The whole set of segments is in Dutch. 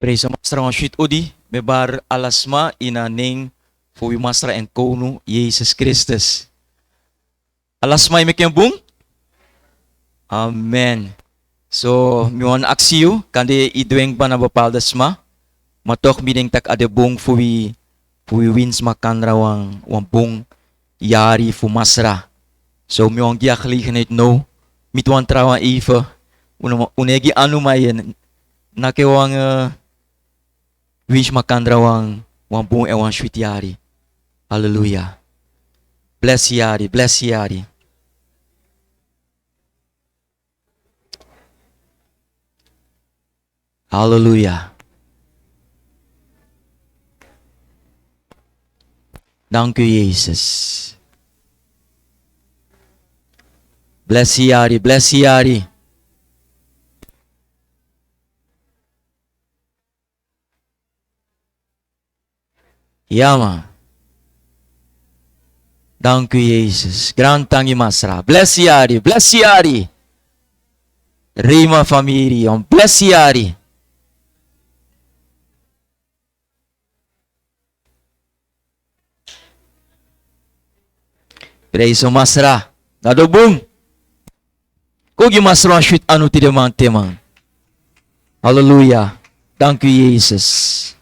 Praise the Master ang shit odi, bebar alasma inaning fuwi Master and kono Jesus Christus. Alasma imek yung bung? Amen. So, miwan aksiyo, kandi idweng pa na bapaldas ma, matok mining tak ade bung fuwi wins makan rawang bung yari fu Masra. So, miwan giakli kanit no, mituan trawa ifa, unegi anu mayen, nakewang wish makan rawang bung ewan sweet yari. Hallelujah. Bless yari, bless yari. Hallelujah. Dank u Jezus. Bless yari, bless yari. Ja man. Dank u Jezus. Grantangi Masra. Bless yari, bless yari. Rima familie, bless yari. Praise o Masra. Nadobong. Kogi Masra shoot anu tidemang temang. Hallelujah. Thank you Jesus.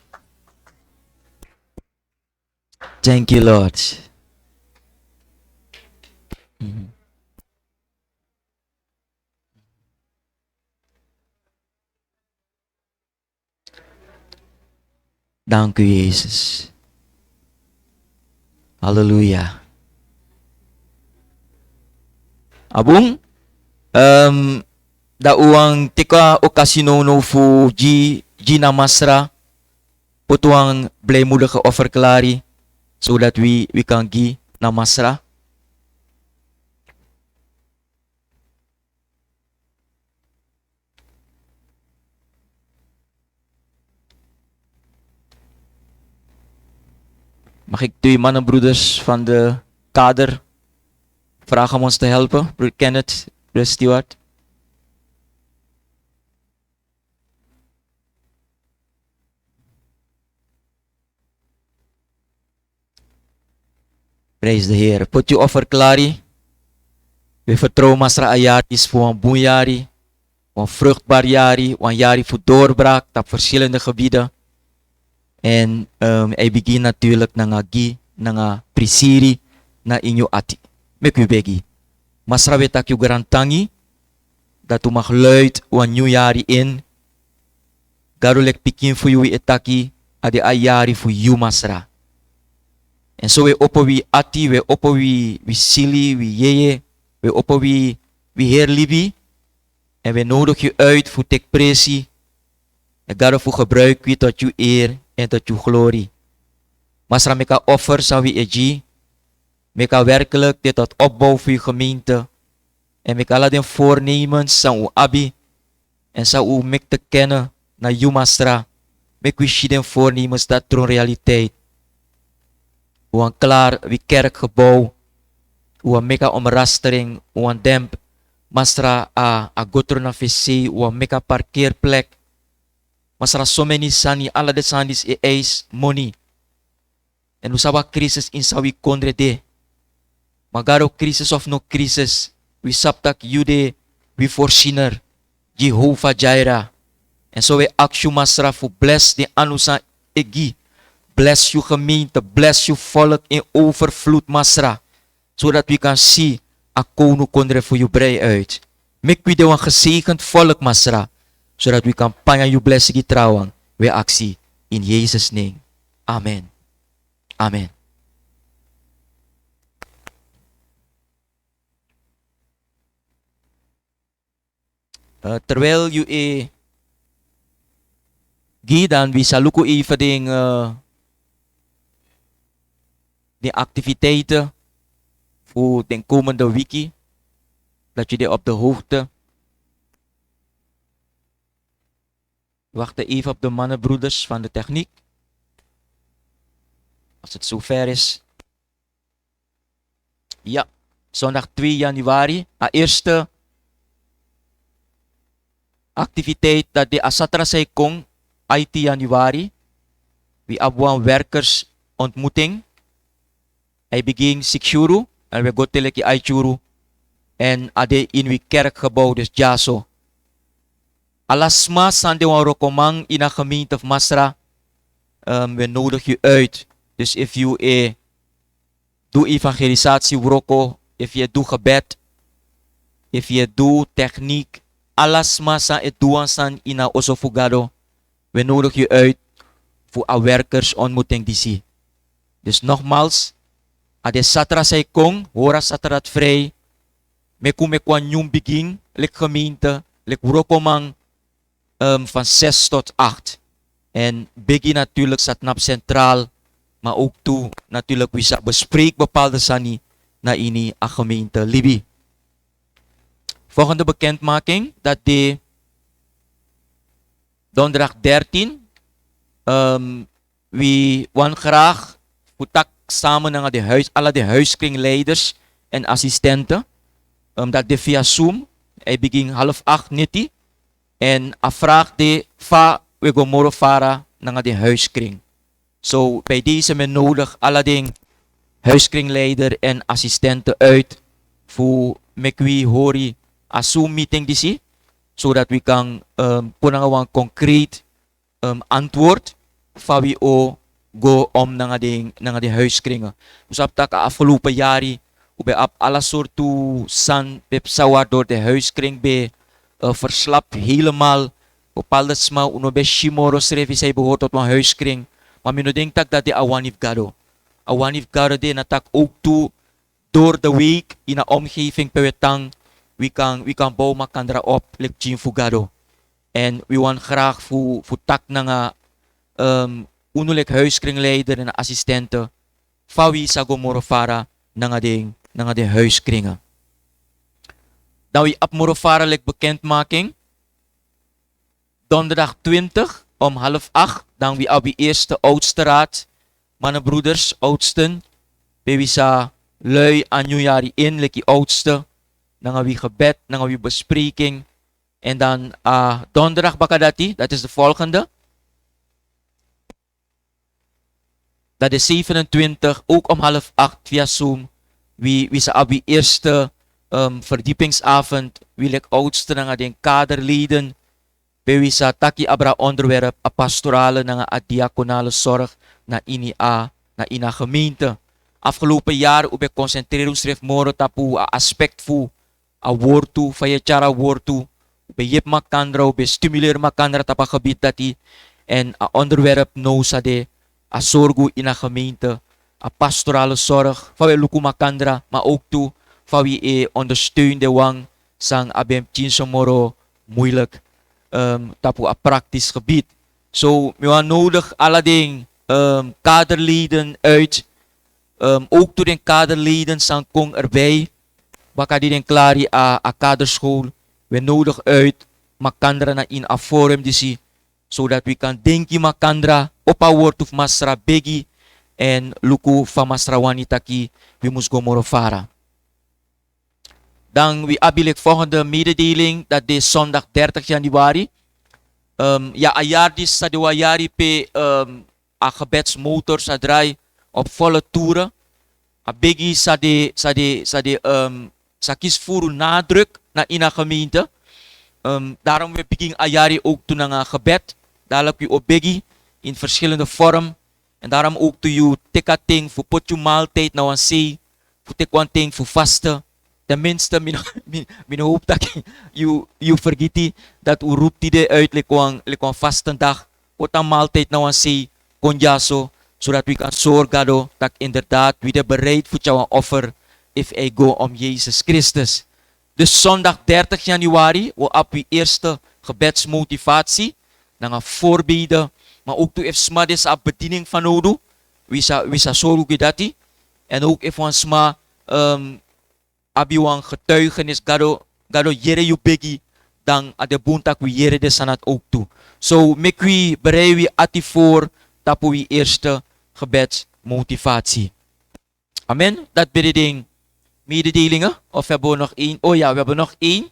Thank you Lord. Dank u Jezus. Hallelujah. Abung, da uang tika okasino no fu ji na Masra, putuang blay muda ka offer klari, so that we can gi na Masra. Mag ik twee mannen broeders van de kader vragen om ons te helpen? Broeder Kenneth, broeder Stewart. Praise the Heer. Put je offer klari. We vertrouwen Masra Ayatis voor een boenjari, een vruchtbaar jari, een jari voor doorbraak op verschillende gebieden. En hij begint natuurlijk na gi, na prisiri, na inyo ati. Mek u begi. Masra wetak yu garantangi, dat u mag luid een nieuw jari in. Garulek pikin voor u etaki, ade ayari voor u Masra. En zo we oppo wie ati, we oppo wie sili, wie yeye, we oppo wie heer libi. En we nodig je uit voor tekpressie. En daarvoor gebruik je tot je eer en tot je glorie. Masra meka offer zou we eji. Meka werkelijk dit tot opbouw voor je gemeente. En meka laat den voornemens zou u abi. En zou u mek te kennen na je Masra. Mek we den voornemens dat troon realiteit. Uang klaar wie kerkgebouw. Uang meka omrastering. Uang demp. Masra a gotro na vc. Uang meka parkeerplek. Masra so many sani ala de sandis e eis money. En usawa crisis in sawi kondre de. Magaro crisis of no crisis. We saptak jude. We voorziener. Jehovah Jireh. En zo we akshu Masra fu bless de anusa egi. Bless je gemeente, bless je volk in overvloed, Masra. Zodat we kan zien, akonu kondre voor je brei uit. Mek we de een gezegend volk, Masra. Zodat we kan panja je blessing trouwen. We actie in Jezus' naam. Amen. Amen. Terwijl je dan bisa luku even de activiteiten voor de komende wiki. Dat je die op de hoogte. Wacht even op de mannenbroeders van de techniek. Als het zover is. Ja, zondag 2 januari. De eerste activiteit dat de Asatra Saikong 18 januari. We hebben een werkersontmoeting. Hij begint 6 uur. En we gaan teleki 8 uur. En ade in we kerkgebouw dus jaso. Alasma sande wan rokomang in een gemeente of Masra. We nodigen je uit. Dus if you doe evangelisatie roko, if je doet gebed, if je doet techniek, alasma san et duan san ina osofugado. We nodigen je uit voor een werkersontmoeting die. Dus nogmaals, ade satra say kong, hora satrat vrij. Me kwan nyum begin, lek gemeente, lek rokomang van 6 tot 8. En begin natuurlijk staat nap centraal, maar ook toe natuurlijk we bespreek bepaalde sani na ini a gemeente Libi. Volgende bekendmaking dat de donderdag 13 we wan graag putak samen naar de huis, alle de huiskringleiders en assistenten. Dat de via Zoom, hij begint 7:30 niti. En afvraag de va we go moro fara naar de huiskring. Zo bij deze men nodig alle ding huiskringleider en assistenten uit voor mekwi hori a Zoom meeting disi. Zodat we kan punang een concreet antwoord van wie o go om naar de huiskringen. Dus op dat afgelopen jaren ube op alle soorten san pepsawar door de huiskring be verslap helemaal. Bepaalde sma uno be shimoro srevi say behoort tot een huiskring. Maar mino denk dat de awanif gado. Awanif gado de natak ook toe door de week in een omgeving pewetang we kan bouwen makandra op lek jin fugado. En we want graag voor tak nanga unulik huiskringleider en assistenten fawi sago morofara nanga de huiskringen. Dan we op morofara lek bekendmaking. Donderdag 20 om 7:30. Dan we op de eerste oudste raad. Mannenbroeders, oudsten. We sa lui aan nieuwjaar in, leki oudste. Dan we gebed, dan we bespreking. En dan donderdag bakadati, dat is de volgende. Dat is 27, ook om 7:30 via Zoom. We sa op de eerste verdiepingsavond. We lek oudste, dan de kaderleden. We sa taki abra onderwerp a pastorale na a diakonale zorg na ina gemeente. Afgelopen jaar ube concentreren schrift moro tapu a aspect fu a wortu fayechara wortu ube yep makandra ube stimuleer makandra tapa gebied dati en a onderwerp no sa de a sorgu ina gemeente a pastorale zorg fa we luku makandra maar ook toe fa we ondersteun de wang sang abem chinso moro moeilijk tapu a praktisch gebied. Zo, we hebben nodig alle ding kaderleden uit. Ook door de kaderleden zijn kong erbij. Baka die den klari a kaderschool. We nodig uit makandra na in a forum disi. Zodat we kan denken makandra op a woord of masra begi. En luku fa masra wanitaki. We moest go morofara. Dan we abilik volgende mededeling dat de zondag 30 januari. Ja, a jaar dis sa de wayari pe a gebedsmotor sa draai op volle toeren. A begi sa kiesvoeren nadruk na ina gemeente. Daarom we begin a jari ook toen een gebed. Dadelijk we op begi in verschillende vorm. En daarom ook toe je tekating voor potje maaltijd nou een zee. Voor tekwanting voor vasten. Tenminste, min hoop dat je vergeet dat u roept die uit lekwang vastendag. Wat een maaltijd nou aan zee, konjaso, zodat we kan zorgen dat inderdaad we de bereid voor jou een offer if I go om Jezus Christus. Dus zondag 30 januari, we op we eerste gebedsmotivatie, dan een voorbeden, maar ook toe if smadis op bediening van nodu, we sa zorgen dat die, en ook if ons sma abiwang getuigenis gado yere yu begi dan ade buntak we yere de sanat ook toe. So mek we berei we ati voor tapu we eerste gebedsmotivatie. Amen. Dat bededing mededelingen of hebben we nog één? Oh ja, we hebben nog één.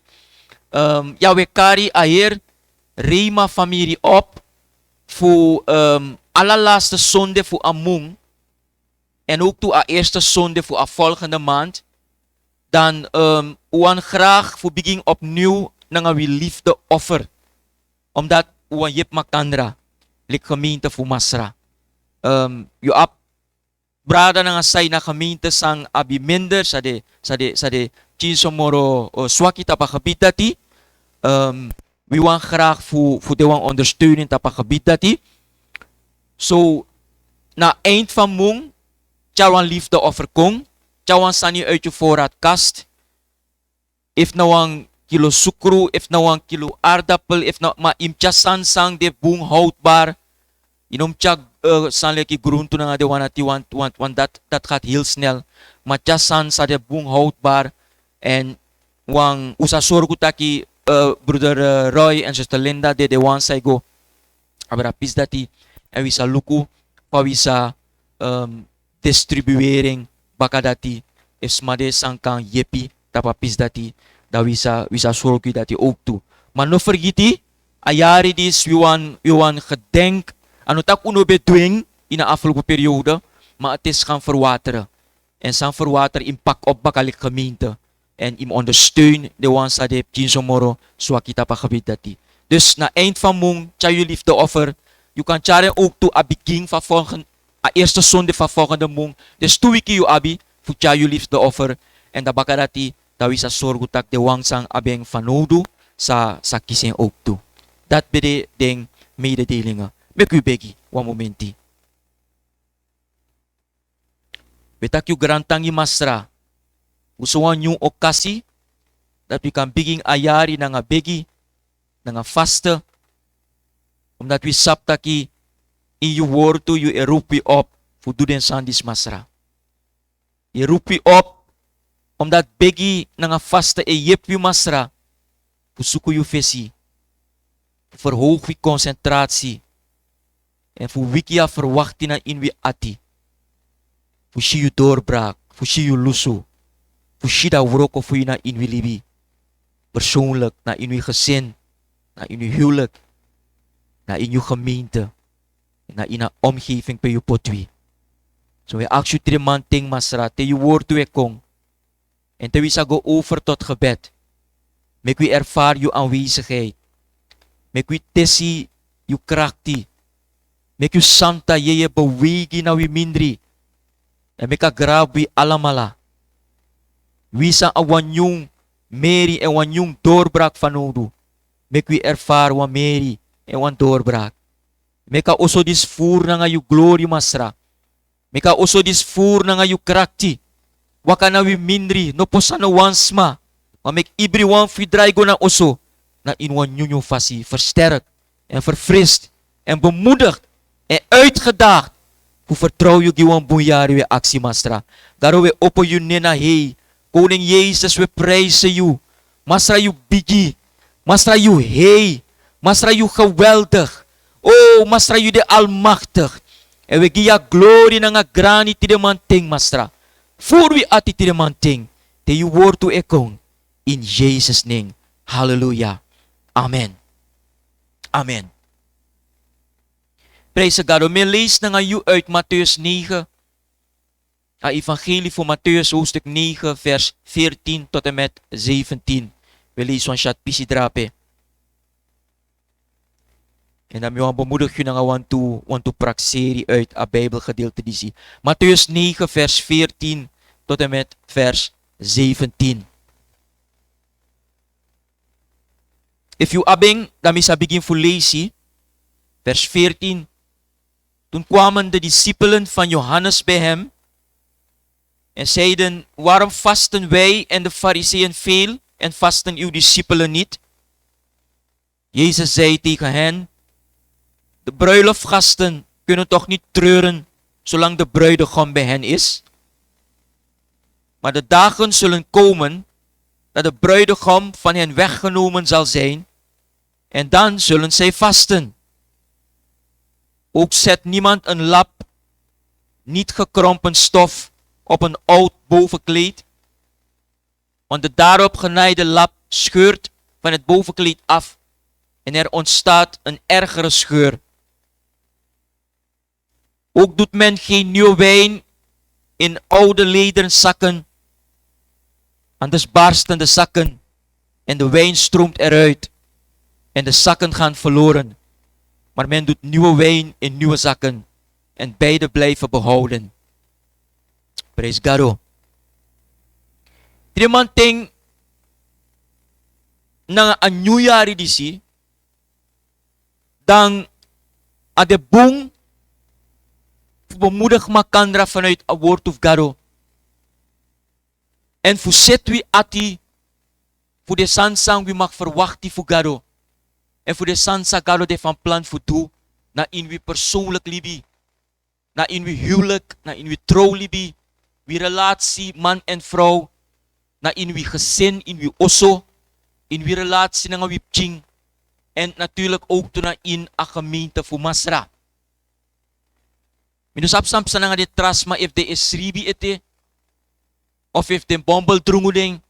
Ja, we kari aher Rema familie op voor allerlaatste zonde voor Amung. En ook toe a eerste zonde voor a volgende maand. Dan we graag voor begin opnieuw naar we liefde offer. Omdat we jep makandra. Lik gemeente voor Masra. Je ap brada nga say na gemeente sang abi minder sade chinsomoro swaki tapa gebied dati. We want graag voor de wan ondersteuning tapa gebied dati. So na eind van mong chawan liefde offer kong. Chawan sani uit je voorraadkast. If nou een kilo sukru, if nou een kilo aardappel, if nou ma imcha sang de boom houdbaar. Inom chak sanleki groente na de wanati want dat gaat heel snel. Maar chasan sa de boom houdbaar en wang usa sorgu taki broeder Roy en zuster Linda de wan say go. Abra pis dati en wisa luku pa wisa distribuering bakadati if smade sangkang yepi tapapis dati da wisa sorgu dati ook toe. Maar no vergiti ayari dis we wan gedenk ano tak uno bedwing in de afgelopen periode, maar het is gaan verwateren. En zijn verwater impact op bakalik gemeente. En im ondersteun de wansa de Kinsomoro swakita pa gebied dati. Dus na eind van mong, tja je liefde offer, je kan tjaren ook toe a begin van volgende, a eerste zonde van volgende mong. Dus toe wiki je abi, voor tja je liefde offer. En da bakadati, da wisa sorgutak de wangsang abeng vanodu, sa kisen ook toe. Dat bede ding mededelingen. Mek u begi, one momenti. Betak yu garantangi masra. Usuwan yung okasi, dat we kan begin ayari na nga begi, na nga faste, omdat we saptaki in yu wortu yu erupi op, voor duden sandis masra. Erupi op, omdat begi na nga faste e yep yu masra, pusuku yu fesi, verhoog wi concentratie, en voor wikia verwachting na in wie ati. Voor si je doorbraak. Voor si je lusu. Voor si da wroko voor je na in wie libi. Persoonlijk. Na in wie gezin. Na in uw huwelijk. Na in uw gemeente. Na in een omgeving pe je potwi. Zo we aksju triman ting masra. Te je woord we kong. En te wisa go over tot gebed. Mek we ervaar je aanwezigheid. Mek we tessie je krachti. Mek u santa ye bewegi na wi mindri. En meka grabi alamala. Wisa a wanyung Mary en wanyung doorbraak vanodu. Mek u ervaar wa Mary en wan doorbraak. Meka oso dis voer na nga yu glory masra. Meka oso dis voer na nga yu krakti. Waka na wi mindri no posano wansma. Ma mek ibri wan fidraigo na oso. Na in wanyung fasi versterkt en verfrist en bemoedigd. En uitgedaagd. Hoe vertrouw je gewoon boeijari we actie mastra. Daarom we opo je nena hei. Koning Jezus we prijzen je. Mastra je bigi. Mastra je hei. Mastra je geweldig. Oh mastra je de almachtig. En we gia glory na nga grani ti de manting mastra. Voor we ati ti de manting. Te je woord to ekong. In Jezus name. Halleluja. Amen. Amen. Prijs God. Men leest na ngayon uit Mattheus 9. Ang evangelie voor Mattheus hoofdstuk 9 vers 14 tot en met 17. We lezen een chat pisidrape. En dan moet bemoedig je na want to praxeri uit a Bijbelgedeelte die zie. Mattheus 9 vers 14 tot en met vers 17. If you abing, dan is begin voor lezen. Vers 14. Toen kwamen de discipelen van Johannes bij hem en zeiden, waarom vasten wij en de fariseeën veel en vasten uw discipelen niet? Jezus zei tegen hen, de bruiloftgasten kunnen toch niet treuren zolang de bruidegom bij hen is? Maar de dagen zullen komen dat de bruidegom van hen weggenomen zal zijn en dan zullen zij vasten. Ook zet niemand een lap, niet gekrompen stof, op een oud bovenkleed. Want de daarop genaaide lap scheurt van het bovenkleed af en er ontstaat een ergere scheur. Ook doet men geen nieuwe wijn in oude lederen zakken. Anders barsten de zakken en de wijn stroomt eruit en de zakken gaan verloren. Maar men doet nieuwe wijn in nieuwe zakken en beide blijven behouden. Praise God. Di man ting na een nieuwjaar disi dan ade bung bemoedig makandra vanuit a woord of God. En voor zet wie ati voor de sansang wie mag verwachten voor God. En voor de sansa God de van plan voor toe na in wie persoonlijk libi, na in wie huwelijk, na in wie trouw libi, wie relatie man en vrouw, na in wie gezin, in wie osso, in wie relatie na wie pching, en natuurlijk ook toen na in a gemeente voor masra. Minusap samsa na nga dit trasma if de esribi ete, of if de bombel drunguding,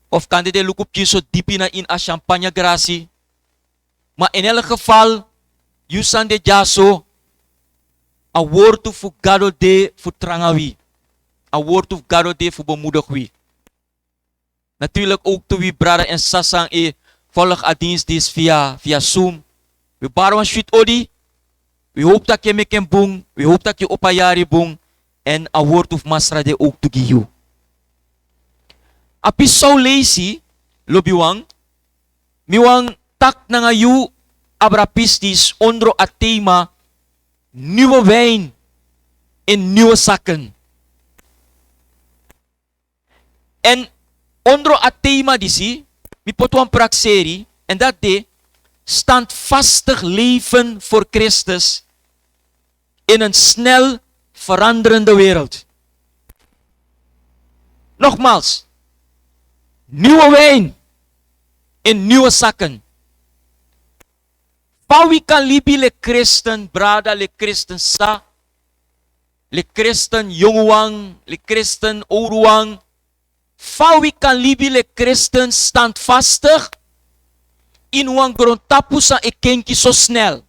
of kan de lukup so dipi na in a champagne grasi. Maar in elk geval, yusan de jaso, a woord of gado de voor trangawi. A woord of gado de voor bemoedig wie. Natuurlijk ook to wie brada en sasang volg a dienst dis via Zoom. We barwan sweet odi. We hoop dat je me kan boom. We hoop dat je op een jaar boom. En a woord of masra de ook to give you. Api so lazy, lobiwang, miwang tak na ngayu abrapistis ondro a thema nieuwe wijn in nieuwe zakken. En ondro a thema disi, mi potuan prakseri, en dat de standvastig leven voor Christus in een snel veranderende wereld. Nogmaals, nieuwe wijn in nieuwe zakken. Pawi kan libi le christen brada, le christen sa, le christen jongwang, le christen ouruwang. Pawi kan libi le christen standvastig in wang grontapu sa ekenki so snel.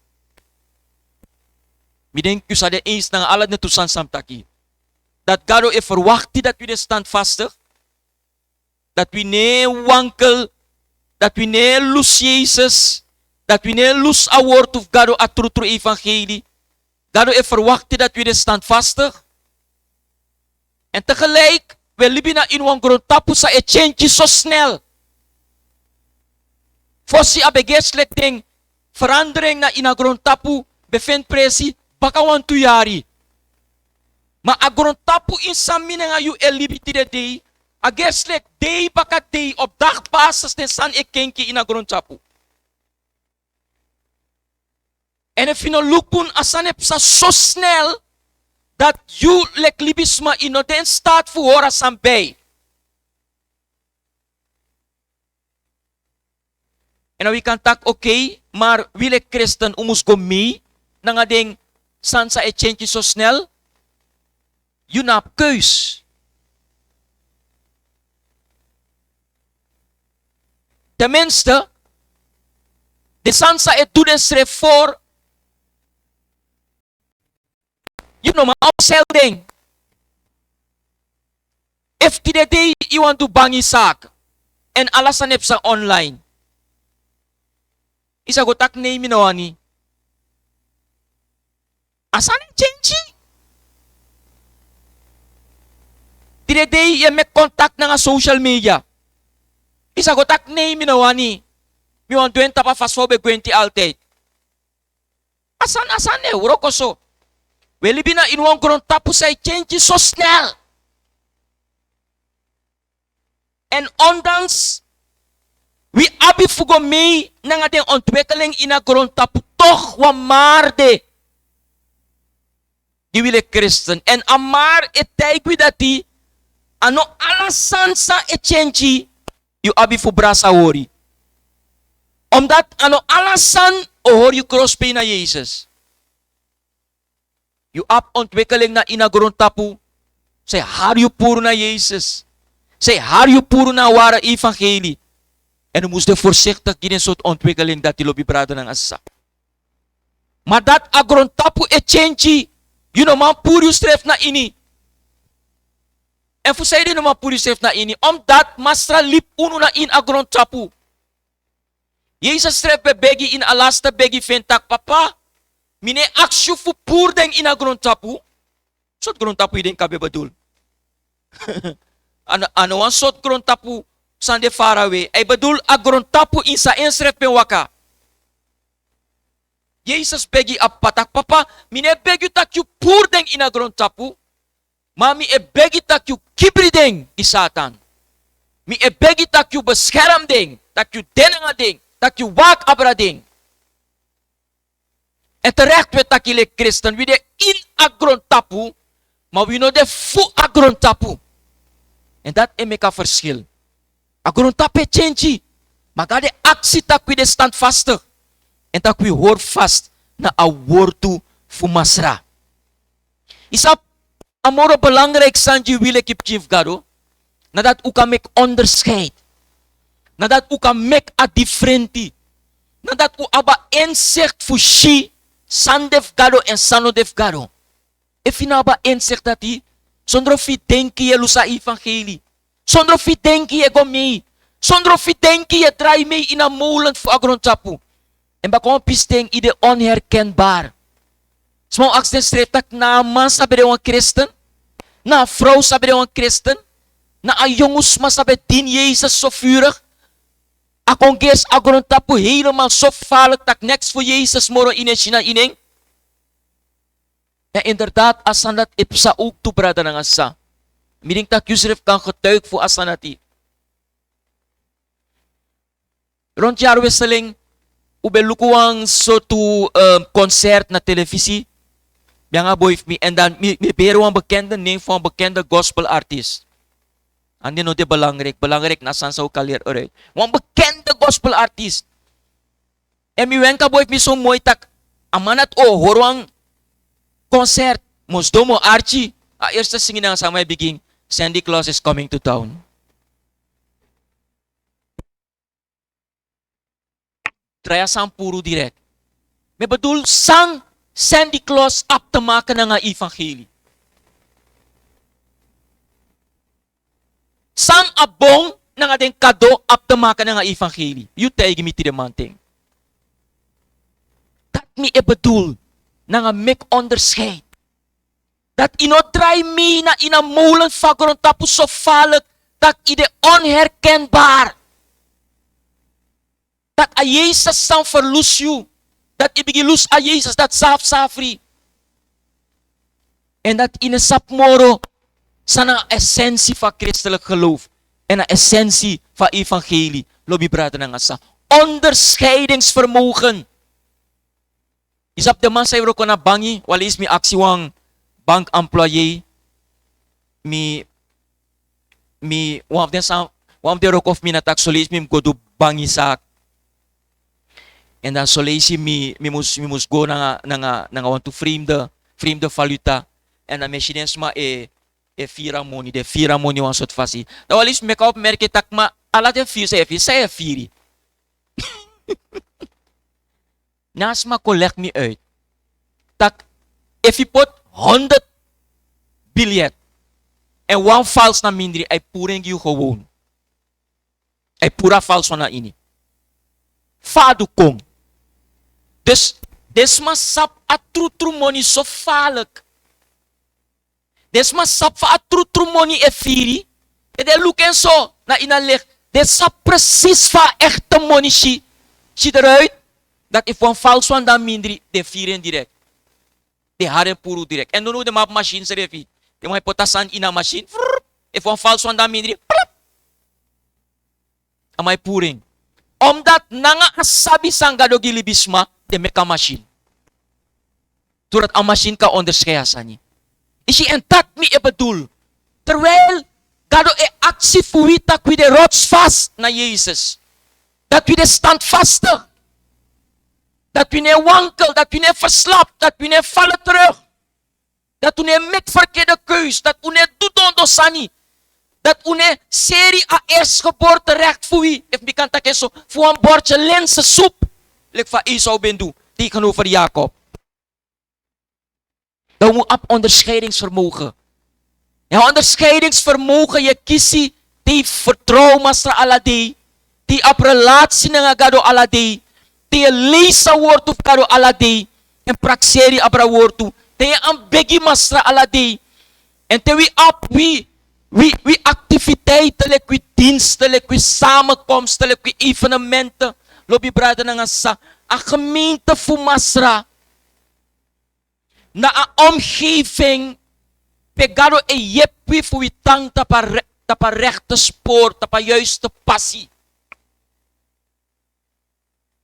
Mi denk u sa de eens na alat na tusan samtaki. Dat gado e verwachti dat we de standvastig, dat we ne wankel, dat we ne lus Jezus, dat we ne lus a woord of gado a trutru evangelie. Gado e verwachti dat we de standvastig. En tegelijk, we libi na in wang grontapu sa e change so snel. Fossi abegeslet ding verandering na inagrontapu bevind presi baka wan tuyari. Ma agrontapu insamine nga yu elibiti de day ageslek day baka day op dagbasis den san ekenki inagrontapu. En if you lukun asanep sa so snel dat you lek libisma ino den staat voor hora sambay. En dan we kan tak oké, maar wile christen umus go mee, na nga ding sansa e change so snel, yun na keus. Tenminste, de sansa e doe den schreef voor, you know, maar opzelding. If die day you want to bangi sak, en alasan heb sa online, isa go tak name minawani. Asan change? Today ye make contact na nga social media. Isa go tak name minawani. Mi wan duen tapa fasobe gwenti altate. Asan ne uroko so. Weli bina in wan gron tapu say change so snel. En ondanks we abi fugo mee na nga den ontwikkeling in a grondtapu toch wa maarde. Die wile christen. En amar etai dati ano alasan sa echenji you abi fu brasa wori. Omdat ano alasan ohor you crosspay na Jesus. You up ontwikkeling na in a grondtapu say har you puro na Jesus. Say har you puro na wara evangelie. En we moesten voorzichtig in een soort ontwikkeling dat die lobbybrado ng asa. Maar dat agron tapu e change. You know man puri stref na ini. En voor zij die man puri stref na ini. Omdat masra lip uno na in agron tapu. Jezus stref begi in alasta begi ventak papa. Mine aksyu fu pur deng in agron tapu. Sot agron tapu den kabe badul. Ano ang sot agron tapu sande faraway. Ay badul agron tapu in sa ensref waka. Jezus begi apatak papa. Mine begi tak yu pur deng in agron tapu. Mami e begi tak yu kibri deng i Satan. Mi e begi tak yu bescherm deng. Tak yu denanga deng. Tak yu wak abra deng. En terecht we takile Christen. We de in agron tapu. Maar we no de fu agron tapu. En dat is meka verschil. Agron tapu change. Maar ga de actie tak we de standvastig. En tak we hoor vast na a woord toe fu masra. Isap amoro belangrijk sanji wil ik kip gado. Nadat u kan make onderscheid. Nadat u kan make a differenti. Nadat u aba inzicht fu shi. Sandef gado en sanodef gado. If je ba inzicht dat hij, zonder of je denkt je lusa evangelie. Zonder of je denkt je go mee. Zonder of je denkt je draai mee in een molen voor agron tapu. En bakon pisteng ide onherkenbaar. Smau aksen stretak na man sabe de een christen. Na vrouw sabe de een christen. Na een jongens ma sabe din Jezus zo vurig. Akon ges agron tapu helemaal zo vaarlijk tak niks voor Jezus moro in China ineng. En inderdaad, asan dat ipsa ook toebrada ng asa. Meaning tak Yusref kan getuig voor asan nati. Rond jaarwisseling, ubelukuang so to concert na televisie. Bianga boy me en dan me bero ang bekende name van een bekende gospel artist. Andi no de belangrijk na san sa ukalier oray. Wan bekende gospel artist. En mi wenka boy me so mooi tak amanat o horwang concert. Mosdomo Archie. Eerste singin na sa may biging Sandy Claus is coming to town. Traya sang puro direct. May bedoel sang Sandy Claus up te maken na nga evangelie. Sang abong na nga den kado up te maken na nga evangelie. You tegi mi ti de manting. Dat mi e bedoel na nga make onderscheid. Dat inodrai mi na inamolen fagron tapos so falet dat ide onherkenbaar. Dat a Jezus sang verloos you. Dat ibigi lus a Jezus dat safri. En dat in een sapmoro sana essentie van christelijk geloof. En een essentie van evangelie. Lobby brada ng asa. Onderscheidingsvermogen. Isap de man sa ko na bangi, wala is mi aksiwang bank employee. Mi one of the rock of mi natak solis mi go do bangi sak. And dan solis mi mus go na want to frame the valuta. En dan machines ma e fira money, de fira money wan sot fasi. Da wala is make up merke tak ma ala de fir say firi. Naast ma collect me uit. Tak, if you put 100 biljet en one vals na mindri, ay puring you gewoon. Ay pura vals na ini. Fadu kong. Dus, desma sap atru money so falak. Desma sap fa atru money e firi. E de luken so na inaleg. Des sap precies fa echte money si eruit. Dat if one vals one dan mindri, de vieren direct. De haren puro direct. En dan de map machine se refi. De may potasan ina machine. If one vals one dan mindri, amay puring. Omdat nanga asabi sang gado gilibisma, de meka machine. Turat ang machine ka onderscheid ni. Isi en dat mi e bedoel. Terwijl gado e actie fuita kwi de rotsvast na Jezus. Dat we de standvastig. Dat we niet wankel, dat we niet verslapt, dat we niet vallen terug. Dat we niet met verkeerde keus, dat we niet doet ondosani. Dat we niet serie a eerstgeboorte recht voor wie. If we kan takken zo, voor een bordje lense soep. Lek van Esau ben doe, tegenover Jacob. Dan moet op onderscheidingsvermogen. Ja, onderscheidingsvermogen je kiesie die vertrouwen masra aladi, die op relatie nga gado aladi, die leesa woord of gado aladi, en praxeri abra woord tu, die ambegi masra aladi, en te we activiteiten, we diensten, we samenkomsten, we evenementen, lobi brada nga sa, a gemeente fu masra, na a omgeving, pegado e jepi fu itang tapa rechte spoor, tapa juiste passie.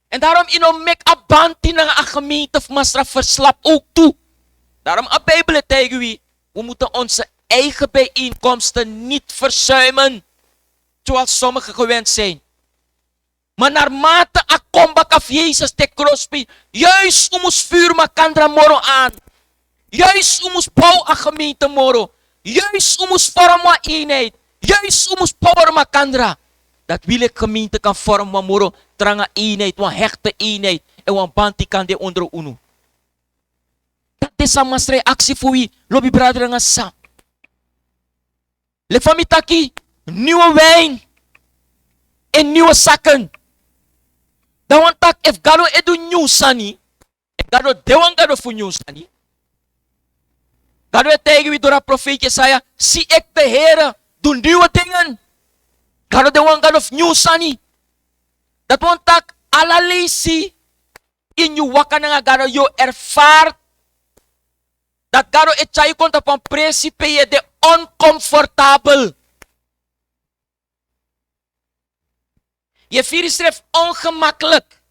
En daarom mek abanti na a gemeente fu masra verslap ook toe. Daarom a Bijbel tegen we moeten onze eigen bijeenkomsten niet verzuimen, zoals sommigen gewend zijn. Maar naarmate a comeback af Jezus te crosby, juist ons vuur makandra moro aan. Juist ons bouw a gemeente moro. Juist ons vorm a eenheid. Juist ons power makandra. Dat wil ik gemeente kan vormen moro. Tranga eenheid, wan hechte eenheid. En wan banti kan de onder unu. Dat is een reactie voor wie lobby brother nga sa. Lek van mitaki, nieuwe wijn en nieuwe zakken. Dan want tak if gado edu new sani, gado dewan gado fu new sani. Gado e tegen wie door een profeet Jesaja, zie ik de Heere doen nieuwe dingen. Gado dewan gado new sani. Dat want tak alalisi in je wakker nga gado yo ervaart dat gado e chai komt op een principe je de oncomfortabel. Je vier schrijft ongemakkelijk.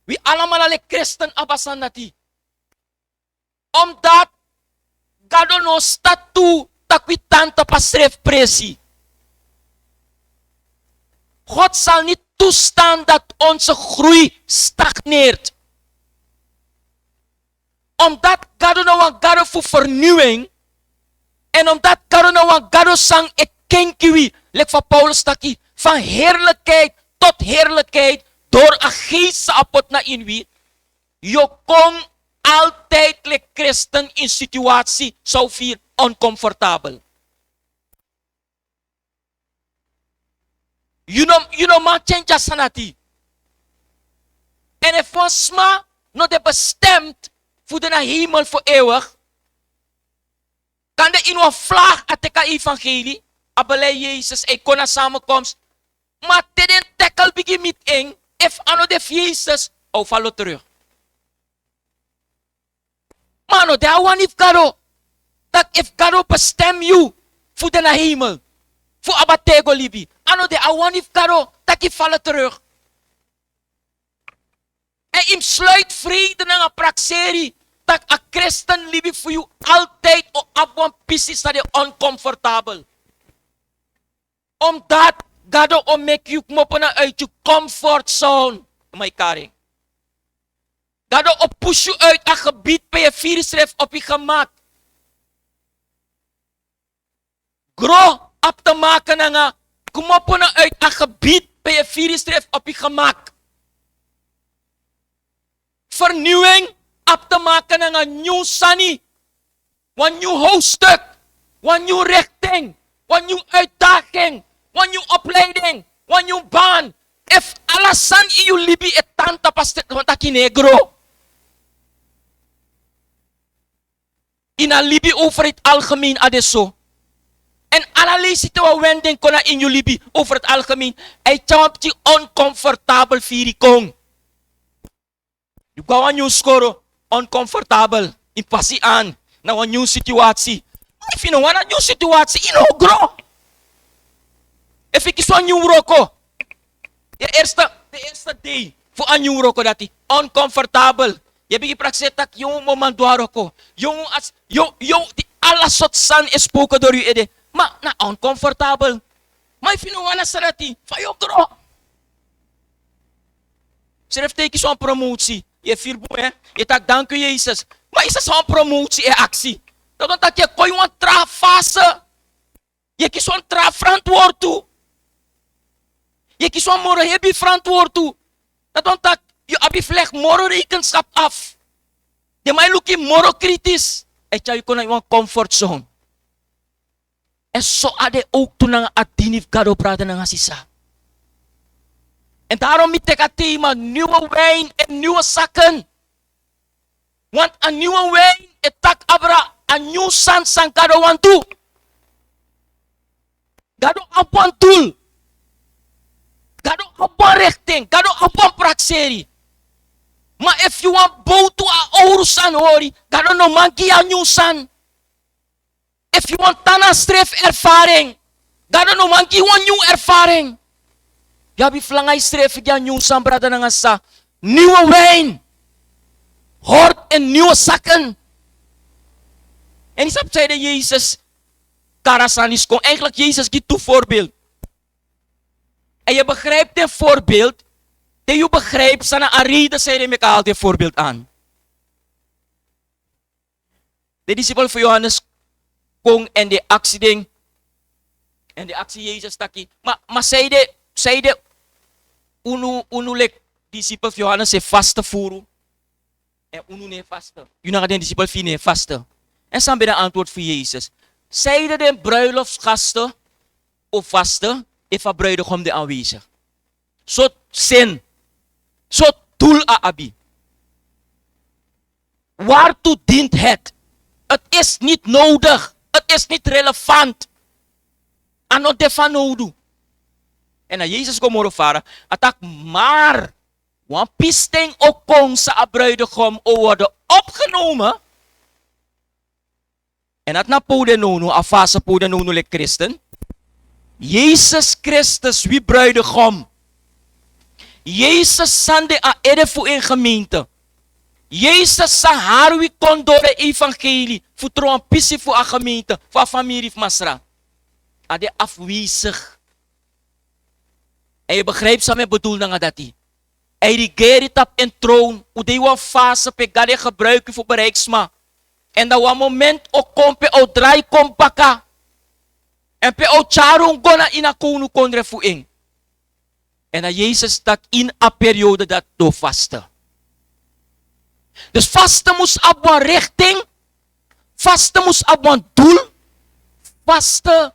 Wie allemaal alle christen abasan nati. Omdat gado no statu takwitanta pasref presi. God zal niet toestaan dat onze groei stagneert. Omdat gado no wan gado voor vernieuwing. En omdat gado no wan gado sang ekenkiwi. Lek van Paulus taki. Van heerlijkheid tot heerlijkheid. Door een geest apot na inwi. Je kon altijd le christen in situatie zo veel oncomfortabel. You know man change sanati. En if ons ma no de bestemd voor de hemel voor eeuwig. Kan de in een vlag ateka evangelie. Abelei Jezus e kona samenkomst. Maar teden tekel bigi mit eng. If ano de Jezus. O falo terug. Mano, de awan if gado. Dat if gado bestem you. Voor de hemel. Voor abatego libi. Ano de awan if gado. Dat je vallen terug. En im sluit vrede na een praxeri. Dat een christen libi voor jou altijd op abwan pisis dat je oncomfortabel. Omdat gado o make you kmopen uit je comfortzone. My karing. Gado o push you uit een gebied bij je virusref op je gemak. Grow op te maken na nga kmopen uit een gebied bij je virusref op je gemak. Vernieuwing op te maken na een nieuw sani. Een nieuw hoofdstuk. Een nieuw richting. Een nieuw uitdaging. Een nieuw opleiding. Een nieuw baan. If alasan iyo libi et tanta pastet taki negro. Ina libi over het algemeen adesso. En allerlei situaties wending kona in je libi over het algemeen. Hij champ die oncomfortabel virikong. Je gawa nieuw score oncomfortabel. In passie aan. Na een nieuwe situatie. If you know een nieuwe situatie, in ogro. If ik is een nieuw roko. De eerste day. Voor een nieuw roko dat hij oncomfortabel. Je bent praktisch dat jong moment dooroko. Jong as die alles soort san is spoken door je ede. Maar na oncomfortabel. Maar if you know een sarati, van je ogro. Ze heeft teken zo'n promotie. Je vier boe, je tak dank u Jezus. Maar is dat zo'n promotie en actie? Dat je kon je een trafase. Je kies zo'n verantwoord toe. Je kies zo'n morgen heb je verantwoord toe. Dat je abifleg morgen rekenschap af. De may luki moro kritis. E chay ko na yung comfort zone. E so ade ook to nang adinif gado brada nang asisa. En daarom met ik thema nieuwe wijn en nieuwe zakken. Want een nieuwe wijn, het tak abra, een nieuw san gado wantu. Gado apon tool. Gado apon richting. Gado apon prakseri. Maar if you want bow to a ouro san hori, gado no manki a nieuw san. If you want tana stref ervaring, gado no manki one nieuw ervaring. Yabi flangay stref ya nieuw san brada na nga sa nieuwe wijn. Hoort en nieuwe zakken. En is op zei Jezus, karasanis kon. Eigenlijk Jezus giet toe voorbeeld. En je begrijpt dit voorbeeld. Dat je begrijpt, sana arida zei de mekaal dit voorbeeld aan. De discipel van Johannes kon en de actie ding. En de actie Jezus taki. Maar zei de unulik discipel van Johannes se vaste voeren. En unu ne vaste. Je naar de discipel van ne vaste. En dan ben je antwoord voor Jezus. Zeiden de bruiloftsgasten of vasten, even bruidegom de aanwezig. Zo zin. Zo doel abi. Waartoe dient het? Het is niet nodig. Het is niet relevant. En wat ervan nodig. En naar Jezus komt morofara. Atak maar. Want pisting ook kon sa bruidegom worden opgenomen. En dat na pode nono, afase pode nono le christen. Jezus Christus, wie bruidegom. Jezus sande a edefu in gemeente. Jezus sa harwi kon door de evangelie. Voor trouwen pissie voor a gemeente. Voor a familie van Masra. Ade afwezig. En je begrijpt sa me bedoel nga dati. Hij regeert op een troon. Hoe die wa fase pe gade gebruiken voor bereiksma. En dat was moment ook komt pe o draai kom baka. En pe o charung gona ina konu kondre fu ing. En dat Jezus stak in een periode dat door vasten. Dus vasten moest op een richting. Vasten moest op een doel. Vasten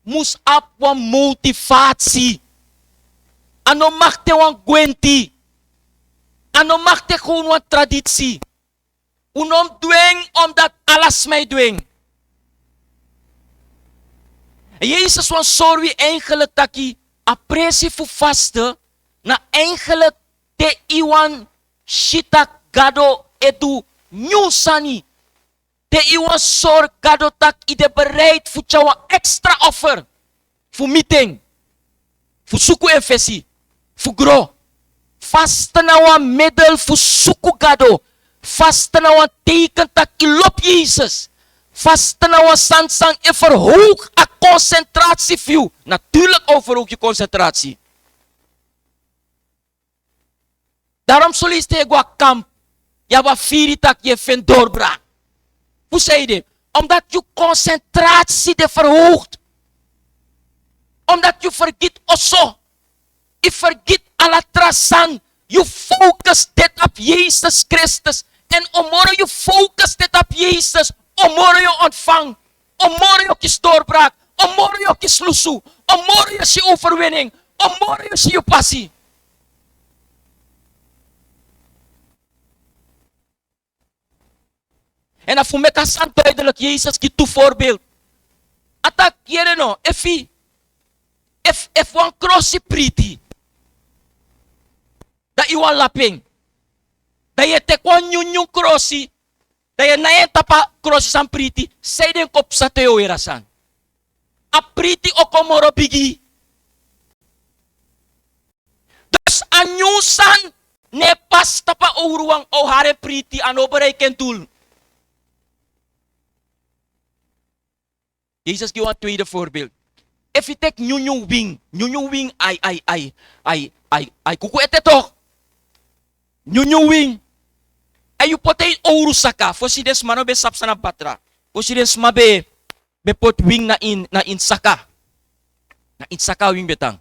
moest op een motivatie. Ano magte wan gwenti. Ano magte gewoon wan traditie. Unom dwing omdat alles mij dwing. En Jezus was sorry eigenlijk taki apprecie voor vasten na eigenlijk te iwan shita gado edu nyusani. Te iwan sor gado tak ide bereid voor jou extra offer. Voor meeting. Voor suku enfesi. Voor gro. Vasten na wan middel voor suku gado. Vasten na wan teken tak ilop Jezus. Vasten na wan sansang en verhoog a concentratie view. Natuurlijk overhoog je concentratie. Daarom soliste gwa kamp. Ja wa firi tak je vindt doorbraak. Hoe zei je? Omdat je concentratie de verhoogt. Omdat je vergiet osso. Je vergiet alla trasan. Je focust dit op Jezus Christus. En omorgen je focust dit op Jezus. Omorgen je ontvang. Omorgen je doorbraak. Omorgen je slusu. Omorgen je overwinning. Omorgen je passie. En dan voor mij kan het duidelijk, Jezus giet toe voorbeeld. Atak jere no, if one crossi priti. Dat iwan laping. Dat je tek one nyun crossi. Dat je na je tapa crossi san priti. Zij den kop sa teo erasan. A priti okomoro bigi. Dus a nyusan ne pas tapa uruang o hare priti ano bereiken tool. Jezus geeft een tweede voorbeeld. If you take nyunyu wing, ai, kuku ete toch? Nyunyu wing. En you potay ouro saka, for si des mano be sapsa na patra. For si des mabe, be pot wing na in saka. Na in saka wing betang.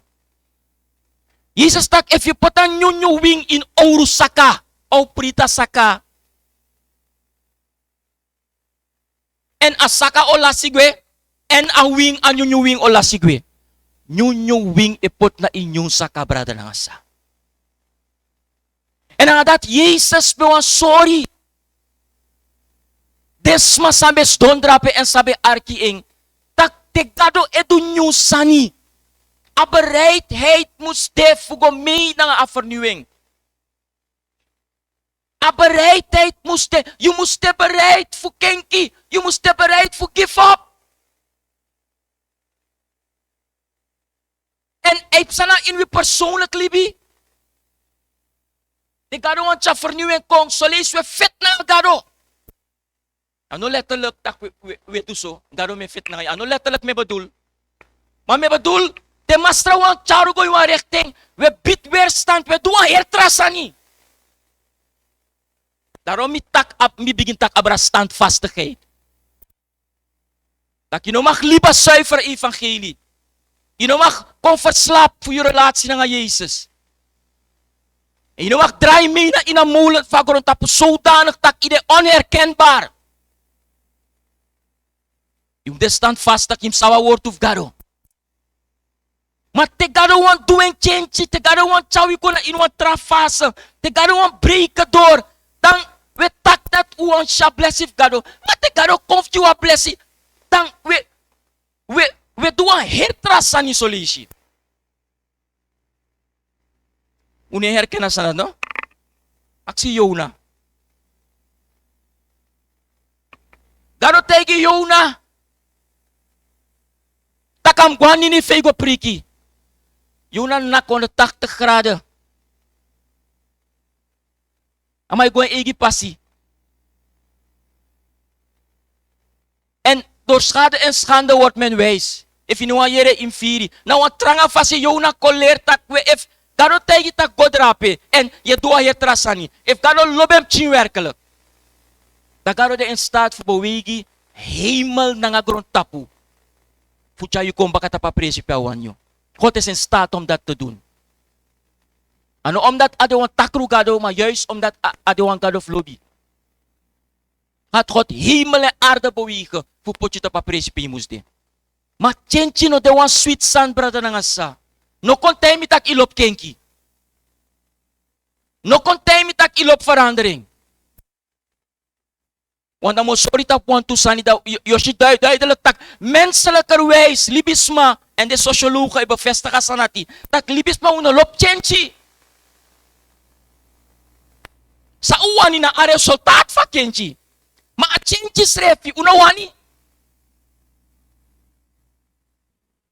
Jezus tak, if you put a nyunyu wing in ouro saka, o prita saka, En asaka ola sigwe. En a wing anyo wing ola sigwe. Nyunyo wing ipot na inyong saka brada ng asa. En ang dat Jesus bewan sorry. Desma sabi stondrape en sabi arkiing. Tak tegado edu nyo sani. A bereidheid moest voor mee naar een vernieuwing. A bereidheid moest je moest bereid voor kenki. Je moest bereid voor give up. En ik sana in wie persoonlijk libi. De gado want je vernieuwing kong. Zo lees we fit na gado. Ano letterlijk tak we tu so. Gado me fit na. Ano letterlijk me bedoel. Maar me bedoel. De mastra wan charo go yung richting. We bid weerstand. We doen hertrasani. Daarom mi begin tak abra standvastigheid. Dat je no mag liever zuiver evangelie. Je no mag kom verslaap voor je relatie met Jezus. En je no mag draai mee in een molen van grond tapu zodanig dat je onherkenbaar. Je moet standvastig in sawa woord of gado. Maar te gado wan doen change, te gado wan chawi kona in wan trafase, te gado wan break door. Dan we tak dat u wan sha blessing gado. Maar te gado konf you a blessing. Dan we doen hertrasan in solution. Une herkennen sana no? Aksi Jona. Gado tegen Jona. Takam gwani ni fego priki. Jona nak 180 graden. Amai gwen egi passie. En door schade en schande wordt men wijs. If you know jere infiri. Nou een tranga fasi Jona koleer tak we if gado tegi tak godrape. En je doa hier trasani. If gado lobem chin werkelijk. Dan gado de in staat voor bewegi hemel na grond tapu. Fucha yu kom baka tapapresi pawan yo. God is in staat om dat te doen. Ano omdat adewan takru gado, maar juist omdat adewan gado lobby. Gaat God hemel en aarde bewegen voor potje tapapresi pimusde. Maar chenchi no de wan sweet sand brother nangasa. No kontay mi tak ilop kenki. No kontay mi tak ilop verandering. Want dan moet sorry dat want to sani dat Yoshi duidelijk tak menselijke wijs libisma en de sociologen bevestigen sanati dat libisma una lop chenchi. Sa uwani na are resultaat van chenchi. Maar a chenchi srefi una wani.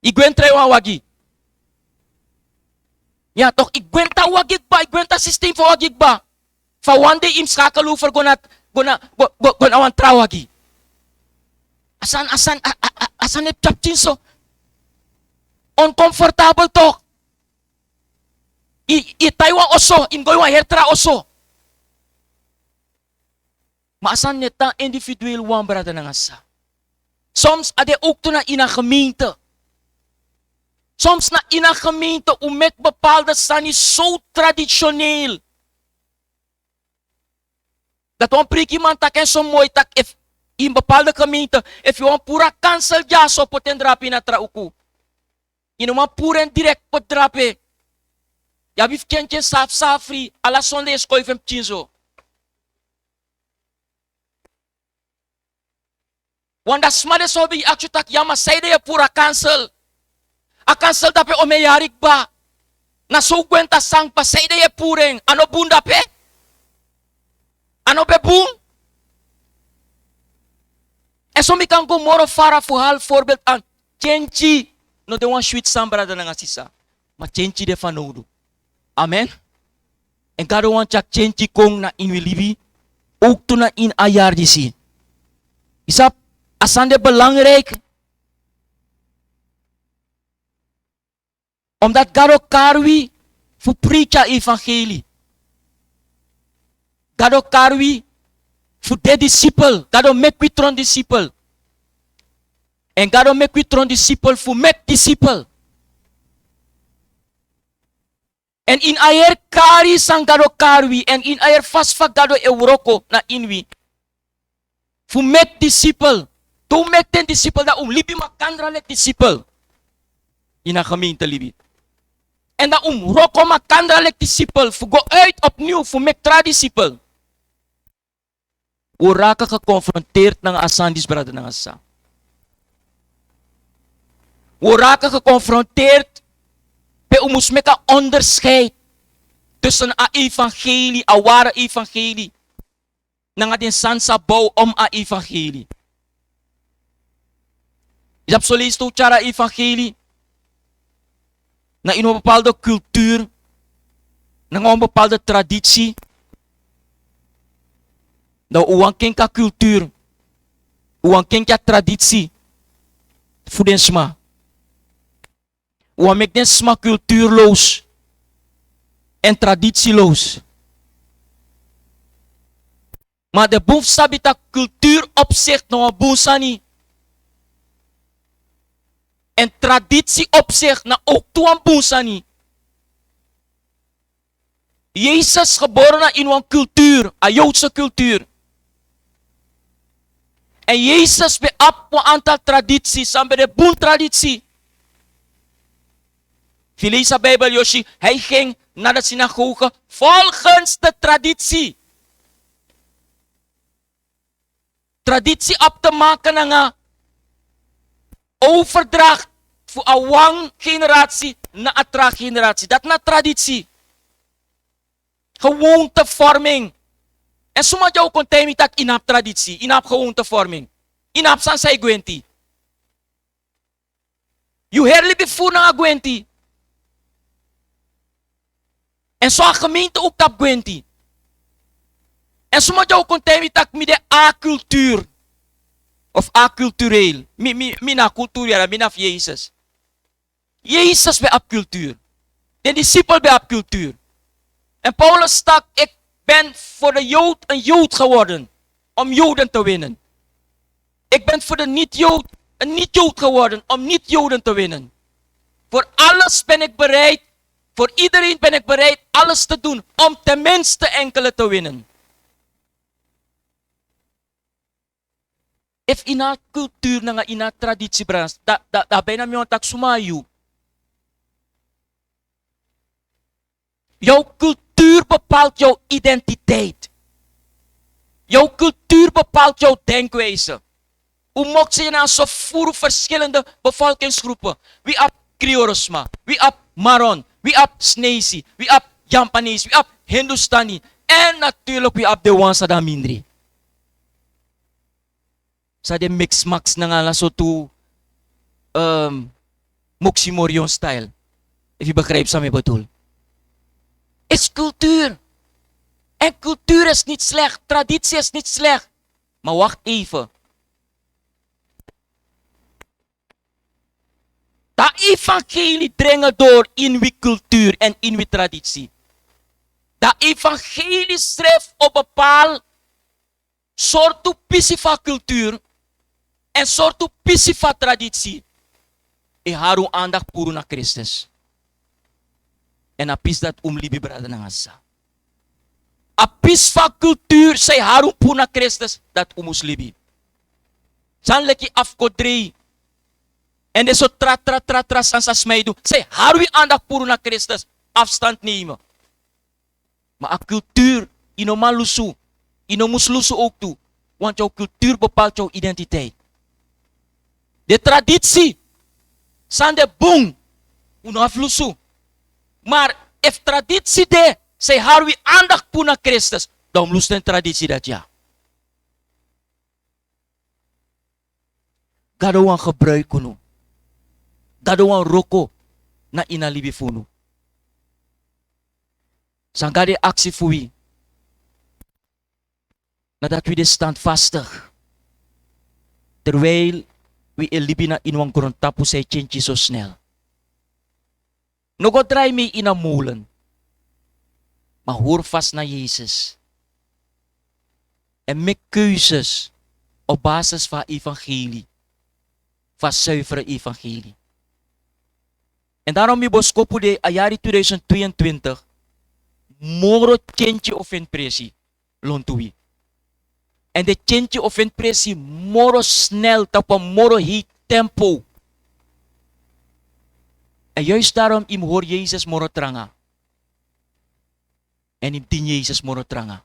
Igwen trewa wagi. Ja toch igwen ta wagig ba, igwen ta systeem fa wagig ba. Fa one day im skakalu for gonat awan trawagi. Asan e chapchin so. Uncomfortable talk. I Taiwan oso, im goy wa hertra oso. Maar asan neta individueel wan brada na ngasa. Soms ade ook to na ina gemeente. Soms na ina gemeente met bepaalde sani zo traditioneel. Dat we prik iemand tak en zo mooi tak if in bepaalde gemeente if je een pura cancel ja so poten drapi na trauku. In een pura en direct pot drape. Ja bif kentje safri ala sonde is koifem chinzo. Wanda smade so bi akchu tak yama saide ya pura cancel. A cancel dape o meyarik ba. Na so kwenta sang pa saide ya pureng. Ano bunda pe? Ano beboom? En so mi kan go moro fara voor hal voorbeeld aan chenchi no de wan sweet sambra da nga sisa. Maar chenchi de fanodu. Amen. En kado wan chak chenchi kong na in libi ook to na in ayar disi. Isap asande belangrijk. Omdat kado karwi voor preacher evangelie. Gado karwi voor de disciple. Gado make we tron disciple. En gado make we tron disciple voor make disciple. En in ayer kari sang gado karwi. En in ayer fasfa gado euroko na inwi. Voor make disciple. To make ten disciple da libi makandralek disciple. Ina gemeente libi. En da roko makandralek disciple. Voor go uit opnieuw voor make tra disciple. O raka geconfronteerd ng asandis brada ng asa. O raka geconfronteerd pe umus meka onderscheid tussen a evangelie, a ware evangelie, ng ating sansa bouw om a evangelie. Is absoluut to cara evangelie na in een bepaalde cultuur, na een bepaalde traditie. Nou, uang kenka cultuur, uang kenka traditie, voor den sma. Uang mek den sma cultuurloos en traditieloos. Maar de boef sabita cultuur opzicht nou boesani. En traditie opzicht na ook tuan boesani. Jezus geboren in een cultuur, een Joodse cultuur. En Jezus beap een aantal tradities, aan de boel traditie. Lees de Bijbel, Yoshi, hij ging naar de synagoge volgens de traditie. Traditie op te maken naar overdracht voor een wang generatie naar een tra generatie. Dat is traditie. Gewoontevorming. En sommige jou kon temi tak inap traditie, inap gewoontevorming. Inap san say gwenti. You herli bevoer na gwenti. En zo gemeente ook tap gwenti. En sommige jou kon temi tak mi de a-cultuur. Of a-cultureel. Mina cultuur, mina Jezus. Jezus bij a-cultuur. De discipel bij a-cultuur. En Paulus stak, ik ben voor de Jood een Jood geworden. Om Joden te winnen. Ik ben voor de niet-Jood een niet-Jood geworden. Om niet-Joden te winnen. Voor alles ben ik bereid. Voor iedereen ben ik bereid alles te doen. Om tenminste enkele te winnen. If ina cultuur nga ina traditie brands. Da bijna mi ontak sumayu. Jouw cultuur bepaalt jouw identiteit. Jouw cultuur bepaalt jouw denkwijze. Hoe mocht je nou zo voor verschillende bevolkingsgroepen? Wie op Kriorosma, wie op Maron, wie op Snesi, wie op Japanese, wie op Hindustani. En natuurlijk wie op de Wansa da Mindri. Sa de mix-max na nga la so to Moximorion style. If je begrijpt wat ik bedoel. Is cultuur. En cultuur is niet slecht. Traditie is niet slecht. Maar wacht even. Dat evangelie dringen door in wie cultuur en in wie traditie. Dat evangelie schrijft op een bepaald soort van cultuur en soort van traditie. En haru aandacht puro naar Christus. En apis dat libi brada na asa. Apis van cultuur say haru puro naar Christus dat libi. San leki afkodrei. En de zo tra san sa smeidu. Say haru aandacht puro naar Christus. Afstand nemen. Maar a cultuur inoman lusu. Inomus lusu ook toe. Want jouw cultuur bepaalt jouw identiteit. De traditie. San de boom. Unaf lusu. Maar if traditie de, zij harui aandacht voor naar Christus, dan lust een traditie dat ja. Gado ang gebruik kuno. Gado ang roko na inalibi funo. Sang gade actie fui. Nadat we de standvastig. Terwijl we elibi na inwang korontapu say chenchi so snel. Nog draai mee in een molen. Maar hoor vast naar Jezus. En maak keuzes op basis van evangelie. Van zuivere evangelie. En daarom je boskopu de ayari 2022. Moro tjentje of impressie. Lontui. En de change of impressie moro snel, op moro heat tempo. En juist daarom im hoor Jezus moro tranga. En im tin Jezus moro tranga.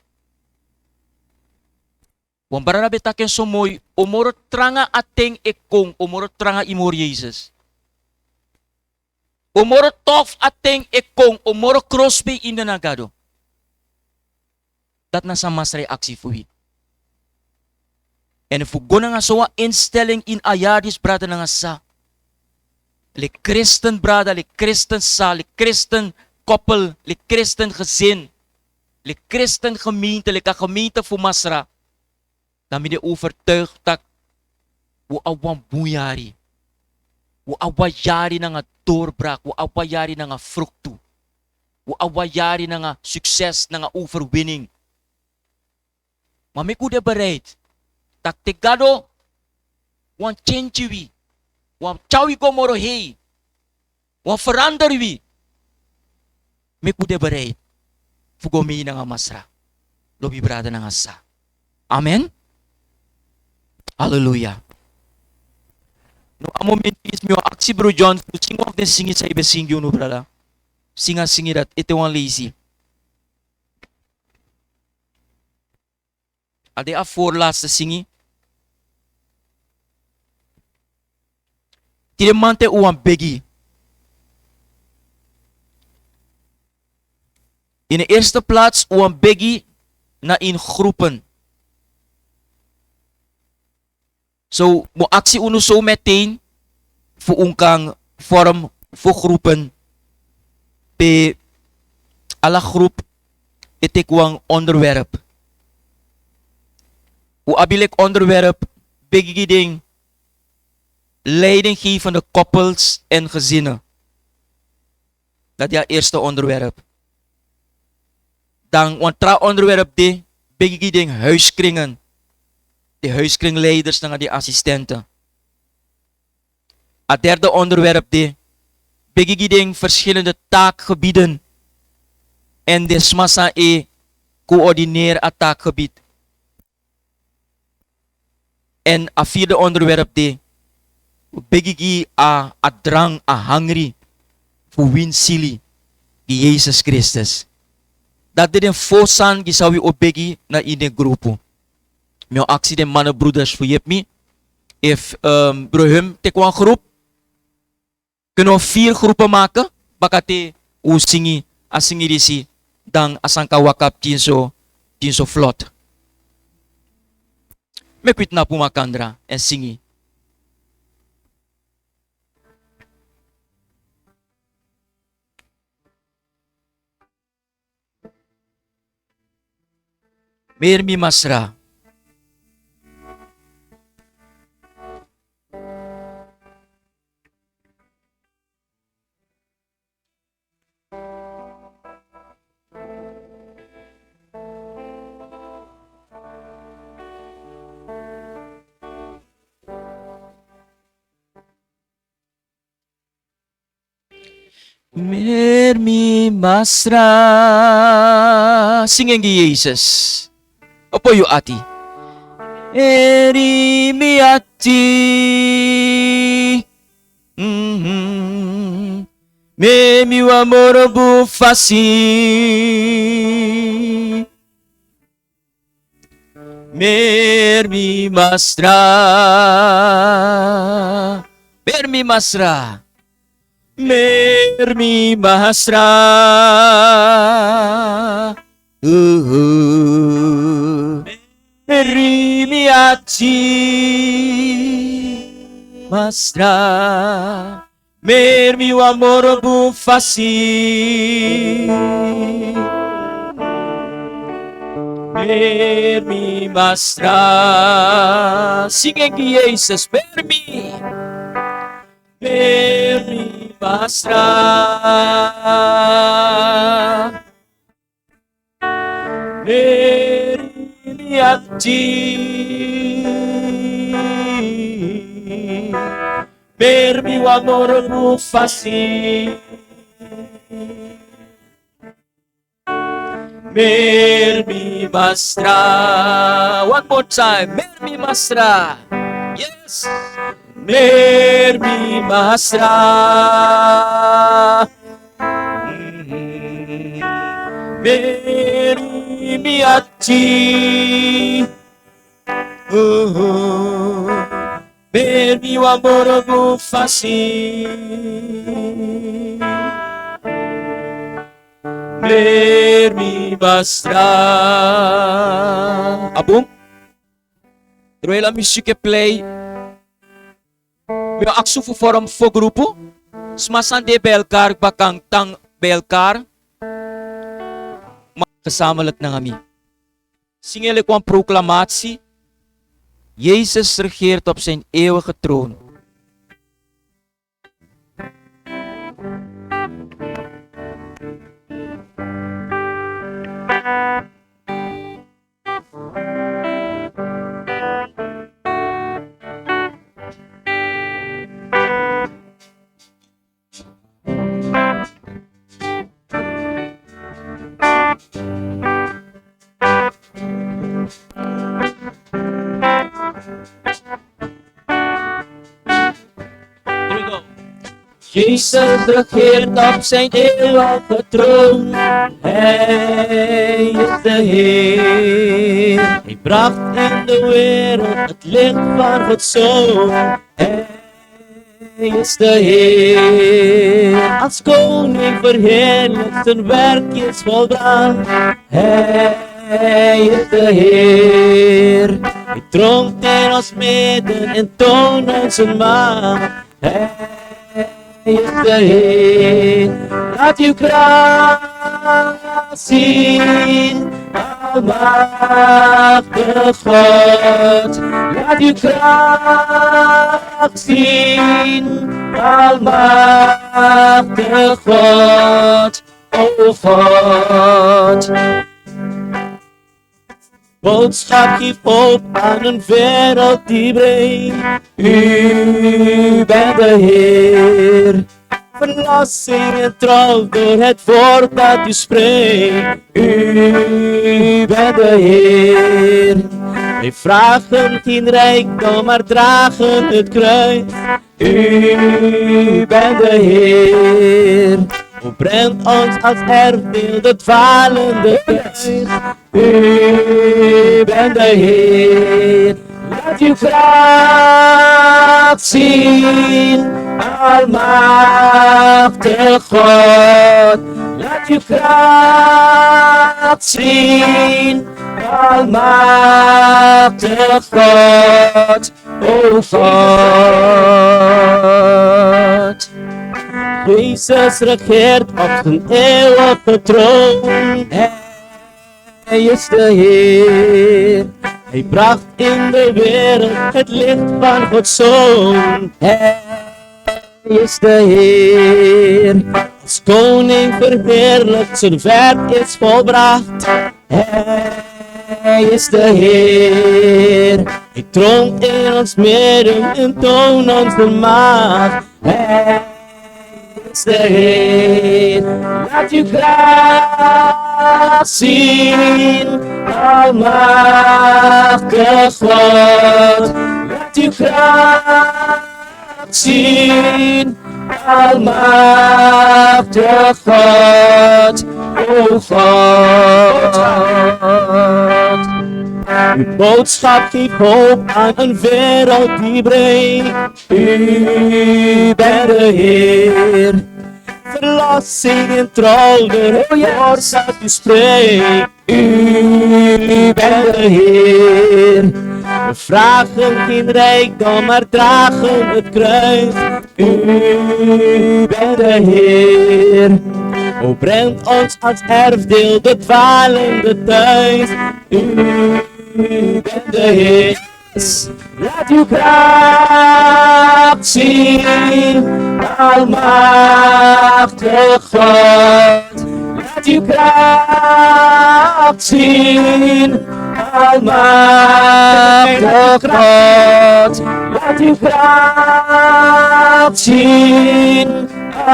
Want barana betaken so mooi, omoro tranga ateng ekong, omoro tranga im hoor Jezus. Omoro tof ateng ekong, omoro crossbay in de nagado. Dat nasa mas reactie voor wie. En voor gona nga zo'n instelling in ayadis brada nga sa. Le christen brada, le christen sa, le christen koppel, le christen gezin, le christen gemeente, le gemeente voor masra. Dan ben je overtuigd dat we awan boeiari. We awajari na nga doorbraak, we awajari na nga vrucht. We awajari na nga succes, na nga overwinning. Maar me kude bereid. Tak tegado wan change wi. Wan chawi ko moro hei. Wan verander wi. Me kude bereid. Fugo mi na nga masra. Lobi brada na nga sa. Amen. Hallelujah. No amo mentis mi aksi bro John sing of the singi sa ibe singyo no brada. Singa singi dat ite wan lazy. Ade a voorlaatste singi. Tiremante uwan begi. In de eerste plaats uwan begi na in groepen. So, mo actie uno zo meteen voor unkang vorm voor groepen. Pe alla groep itik wang onderwerp. U abilek onderwerp begi ding leidinggevende koppels en gezinnen. Dat is het eerste onderwerp. Dan wantra onderwerp de begin huiskringen. De huiskringleiders en de assistenten. Het derde onderwerp de begin verschillende taakgebieden. En de smasa coördineer het taakgebied. En het vierde onderwerp de begigi a drang a hungry voor win sili die Jezus Christus. Dat dit een voorsan die zou we opbegi na in de groepo. Mijn actie de mannen broeders voor je me. If brohem te kwam groep. Kunnen we 4 groepen maken. Bakate u singi asingi disi dan asanka wakap tinso vlot. Me kwit na pumakandra en singi. Mermi masra. Mermi masra. Singing Yesus. Opo yu ati. Eri mi ati. Me mi wa morobu fasi. Mermi masra. Mermi masra. Mermi masra. Mermi ati masra. Mermi wa morobu fasi. Mermi masra. Singing Jesus. Mermi. Mermi masra. Mermi ati. Mermi wa morobu fasi. Mermi Masra. One more time. Mermi Masra. Yes. Mermi Masra. Mermi Achi. Mermi Wamorogu Fasi. Mermi Basra. Abong? Terwijl aan muziek play. We aksu voor vorm voor groepen. Smasan de bij elkaar, bakang tang bij elkaar. Maar gezamenlijk naar ami. Zingen ik een proclamatie. Jezus regeert op zijn eeuwige troon. Jezus regeert op zijn eeuwige troon. Hij is de Heer. Hij bracht in de wereld het licht van Gods Zoon. Hij is de Heer. Als koning verheerlijkt, zijn werk is volbracht. Hij is de Heer. Hij troont in ons midden en toont ons zijn macht. Hij is de Heer. Laat uw kracht zien, almachtige God. Laat uw kracht zien, almachtige God. O God. Boodschap geeft hoop aan een wereld die breekt. U bent de Heer. Verlossing en trouw door het woord dat u spreekt. U bent de Heer. Wij vragen geen rijkdom, maar dragen het kruis. U bent de Heer. O brengt ons als erfdeel de dwalende kruis. U bent de Heer. Laat uw kracht zien, almachtige God. Laat uw kracht zien, almachtige God. O God. Jezus regeert op zijn eeuwige troon. Hij is de Heer. Hij bracht in de wereld het licht van Gods Zoon. Hij is de Heer. Als koning verheerlijkt, zijn werk is volbracht. Hij is de Heer. Hij troont in ons midden en toont ons de macht. Hij is de Heer. Laat uw kracht zien, almachtige God. Laat uw kracht zien, almachtige God. O God. Uw boodschap geeft hoop aan een wereld die breekt. U bent de Heer. Verlossing en trouw door het woord dat u spreekt. U bent de Heer. We vragen geen rijkdom, maar dragen het kruis. U bent de Heer. O brengt ons als erfdeel de dwalende thuis. U bent de Heer. Laat uw kracht zien, almachtige God. Laat uw kracht zien, almachtige God. Laat uw kracht zien,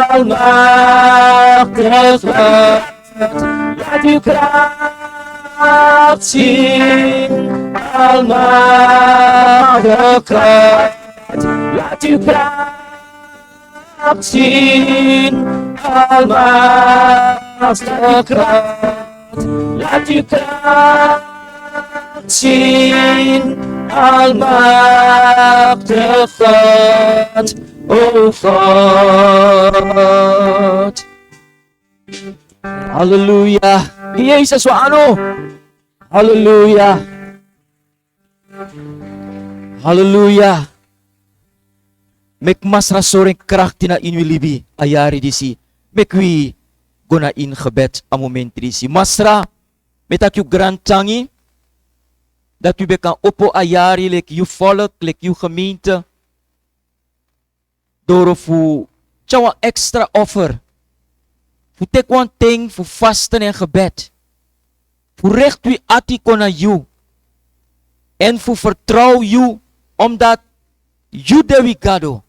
almachtige God. Laat uw kracht zien, almachtige kracht. Laat uw kracht zien, almachtige kracht. Laat uw kracht zien, almachtige God, o God. Hallelujah. Jezus, ano? Hallelujah. Hallelujah. Mek mas rasoring kracht na inwi libi ayari disi. Mek wi gona in gebed a moment disi. Masra metak yu grantangi dat u bekan oppo ayari lek yu volk, lek yu gemeente. Door fu tjawa extra offer. Fu take one thing fu vasten en gebed. Fu recht wi ati kona yu. En fu vertrouw yu omdat yu dewi gado.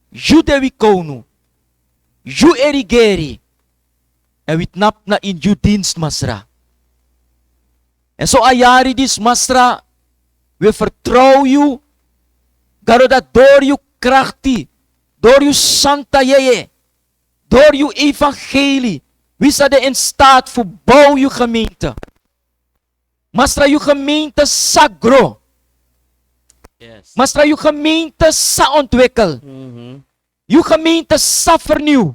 Yu dewi konu. Yu erigeri. En wit nap na in yu dienst masra. En zo ayari dis masra. We vertrouw yu. Garo dat door yu krachti. Door yu santa yeye. Door yu evangelie. We zijn in staat voor bouw yu gemeente. Masra yu gemeente sagro. Yes. Masra yu gemeente sa ontwikkel. Yu gemeente sa vernieuw.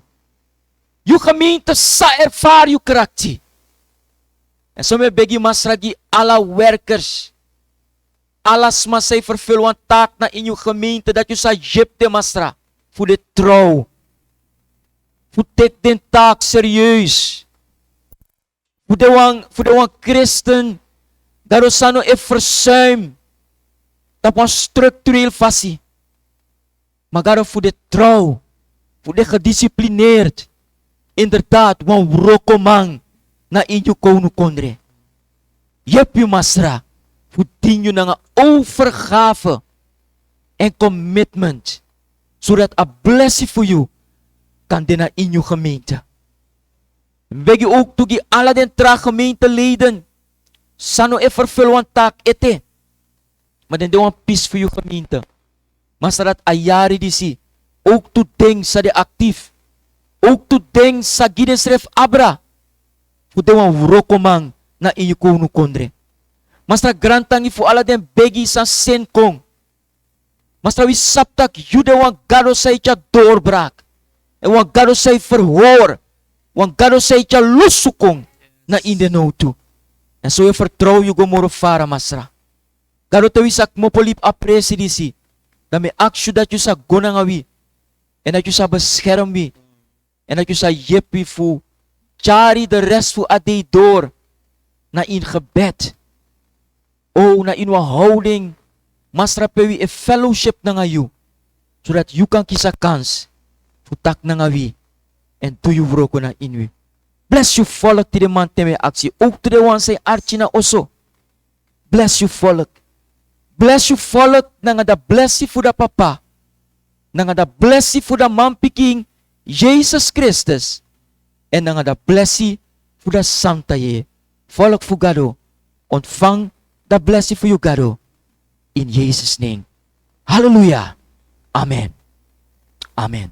Yu gemeente sa ervaar yu krachti. En zo me begi masragi alle werkers. Alles mas zij vervul een taak na in uw gemeente dat je sa jepte masra. Voor de trouw. Voor tek den taak serieus. Voor de wang christen. Dat sa no e verzuim. Dat was structureel fasie. Maar garo voor de trouw. Voor de gedisciplineerd. Inderdaad, wan rokomang. Na inyo kono kondre. Yep yu masra. Voedien je naar een overgave en commitment. Zodat a blessing voor jou kan dina in je gemeente. Beg je ook toe die alle den tra gemeenteleden. Sano e vervul een taak ete. Maar dan doe een peace voor je gemeente. Maar zodat a jari die si. Ook toe denk sa de actief. Ook toe denk sa gidensref abra. Voedien een rokomang na in je kono kondre. Masra grantangi fu ala den begi sa sen kong. Masra wi saptak jude wan gado say tja doorbraak. En wan gado say verhoor. Wan gado say tja lusukong na in de notu. En so je vertrouw je gomoro fara masra. Gado te wisak mopolip apresi disi. Dan me aksju dat je sa gonangawi. En dat je sa bescherm wi. En dat je sa jepi fu. Chari de rest fu ade door. Na in gebed. Oh, na inwa houding, masra pewi e fellowship na ngayu, zodat you kan kisa kans, futak na ngawi, en tuyu vroko na inwi. Bless you volk ti de man teme aksi, ook to de wan say archi na oso. Bless you volk. Bless you volk na nga da blessi fu da papa, na nga da blessi fu da man piking, Jesus Christus, en na nga da blessi fu da santa ye. Volk fu gado, ontvang the blessing for you, God, in Jesus' name. Hallelujah. Amen. Amen.